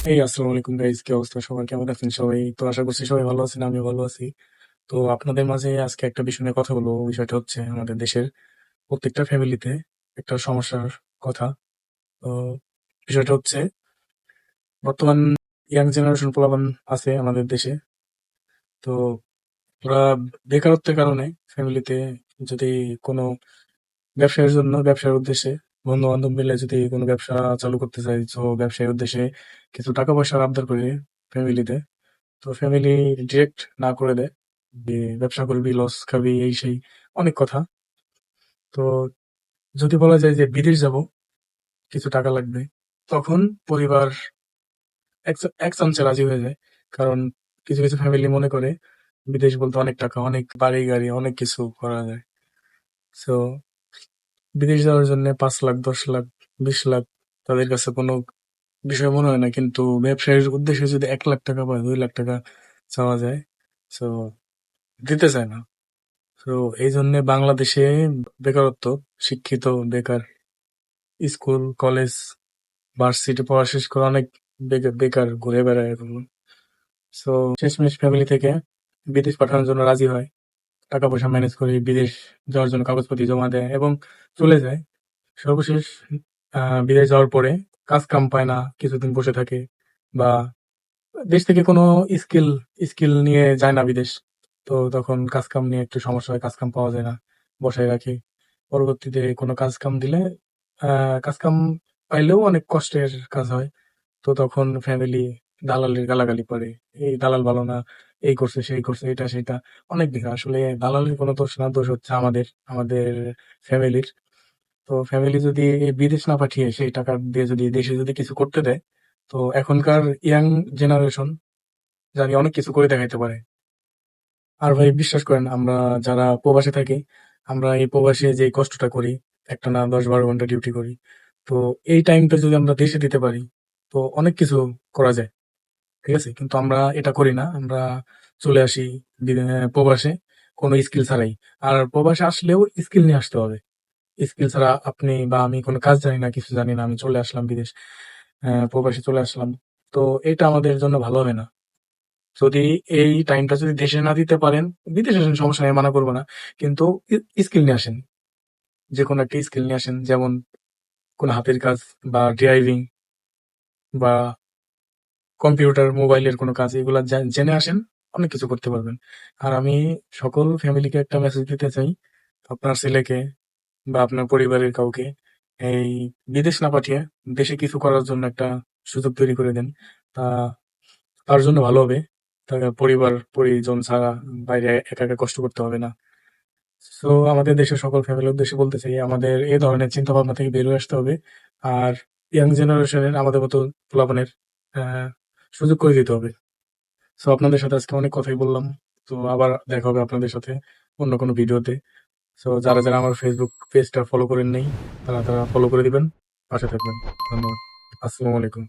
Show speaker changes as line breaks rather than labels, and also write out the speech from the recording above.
আসসালামু আলাইকুম গাইস, কি অবস্থা? সবার কেমন আছেন? সবাই তো আশা করছি সবাই ভালো আছেন, আমিও ভালো আছি। তো আপনাদের মাঝে আজকে একটা বিষয় নিয়ে কথা বলবো। বিষয়টা হচ্ছে আমাদের দেশের প্রত্যেকটা ফ্যামিলিতে একটা সমস্যার কথা। তো বিষয়টা হচ্ছে বর্তমান ইয়াং জেনারেশন পোলাপান আছে আমাদের দেশে। তো ওরা বেকারত্বের কারণে ফ্যামিলিতে যদি কোনো ব্যবসার উদ্দেশ্যে বন্ধু বান্ধব মিলে যদি কোনো ব্যবসা চালু করতে চাই, তো ব্যবসার উদ্দেশ্যে কিছু টাকা পয়সার আবদার করে ফ্যামিলিতে, তো ফ্যামিলি ডিরেক্ট না করে দেয় যে ব্যবসা করবি, লস খাবি, এই সেই অনেক কথা। তো যদি বলা যায় যে বিদেশ যাব, কিছু টাকা লাগবে, তখন পরিবার এক চান্সে রাজি হয়ে যায়। কারণ কিছু কিছু ফ্যামিলি মনে করে বিদেশ বলতে অনেক টাকা, অনেক বাড়ি গাড়ি, অনেক কিছু করা যায়। সো বিদেশ যাওয়ার জন্য 5 লাখ, 10 লাখ, 20 লাখ তাদের কাছে কোনো বিষয় মনে হয় না, কিন্তু ব্যবসায়ের উদ্দেশ্যে যদি 1 লাখ টাকা বা 2 লাখ টাকা চাওয়া যায়, সো দিতে চায় না। তো এই জন্য বাংলাদেশে বেকারত্ব, শিক্ষিত বেকার, স্কুল কলেজ ভার্সিটি পড়া শেষ করে অনেক বেকার বেকার ঘুরে বেড়ায় এখন। সো শেষমেশ ফ্যামিলি থেকে বিদেশ পাঠানোর জন্য রাজি হয়, টাকা পয়সা ম্যানেজ করে বিদেশ যাওয়ার জন্য কাগজপত্র জমা দেয় এবং চলে যায়। সর্বশেষ বিদেশ যাওয়ার পরে কাজ কাম পায় না, কিছুদিন বসে থাকে, বা দেশ থেকে কোনো স্কিল স্কিল নিয়ে যায় না বিদেশ। তো তখন কাজ কাম নিয়ে একটু সমস্যা হয়, কাজ কাম পাওয়া যায় না, বসায় রাখে। পরবর্তীতে কোনো কাজ কাম দিলে, কাজ কাম পাইলেও অনেক কষ্টের কাজ হয়। তো তখন ফ্যামিলি দালালের গালাগালি করে, এই দালাল ভালো না, এই করছে সেই করছে, এটা সেটা অনেক বিষয়। আসলে দালালের কোনো দোষ না, দোষ হচ্ছে আমাদের আমাদের ফ্যামিলির। তো ফ্যামিলি যদি এই বিদেশ না পাঠিয়ে সেই টাকা দিয়ে যদি দেশে যদি কিছু করতে দেয়, তো এখনকার ইয়াং জেনারেশন জানি অনেক কিছু করে দেখাইতে পারে। আর ভাই বিশ্বাস করেন, আমরা যারা প্রবাসে থাকি, আমরা এই প্রবাসে যে কষ্টটা করি, একটানা 10-12 ঘন্টা ডিউটি করি, তো এই টাইমটা যদি আমরা দেশে দিতে পারি, তো অনেক কিছু করা যায়। ঠিক আছে, কিন্তু আমরা এটা করি না। আমরা চলে আসি প্রবাসে কোনো স্কিল ছাড়াই। আর প্রবাসে আসলেও স্কিল নিয়ে আসতে হবে। স্কিল ছাড়া আপনি বা আমি কোনো কাজ জানি না, কিছু জানি না, আমি চলে আসলাম বিদেশ, প্রবাসে চলে আসলাম, তো এটা আমাদের জন্য ভালো হবে না। যদি এই টাইমটা যদি দেশে না দিতে পারেন, বিদেশে আসেন, সমস্যা নেই, মানা করবো না। কিন্তু স্কিল নিয়ে আসেন, যে কোনো একটা স্কিল নিয়ে আসেন, যেমন কোনো হাতের কাজ বা ড্রাইভিং বা কম্পিউটার মোবাইলের কোনো কাজ, এগুলা জেনে আসেন, অনেক কিছু করতে পারবেন। আর আমি সকল ফ্যামিলিকে একটা মেসেজ দিতে চাই, আপনার ছেলেকে বা আপনার পরিবারের কাউকে এই বিদেশ না পাঠিয়ে দেশে কিছু করার জন্য একটা সুযোগ তৈরি করে দেন। তা তার জন্য ভালো হবে। তার পরিবার পরিজন ছাড়া বাইরে একা একা কষ্ট করতে হবে না। সো আমাদের দেশের সকল ফ্যামিলির উদ্দেশ্যে বলতে চাই, আমাদের এই ধরনের চিন্তা ভাবনা থেকে বের হয়ে আসতে হবে। আর ইয়াং জেনারেশনের আমাদের মতো পোলাপানের আহ, সুযোগ করে দিতে হবে। সো আপনাদের সাথে আজকে অনেক কথাই বললাম। তো আবার দেখা হবে আপনাদের সাথে অন্য কোনো ভিডিওতে। সো যারা যারা আমার ফেসবুক পেজটা ফলো করেন নাই, তারা তারা ফলো করে দিবেন, পাশে থাকবেন। ধন্যবাদ। আসসালামু আলাইকুম।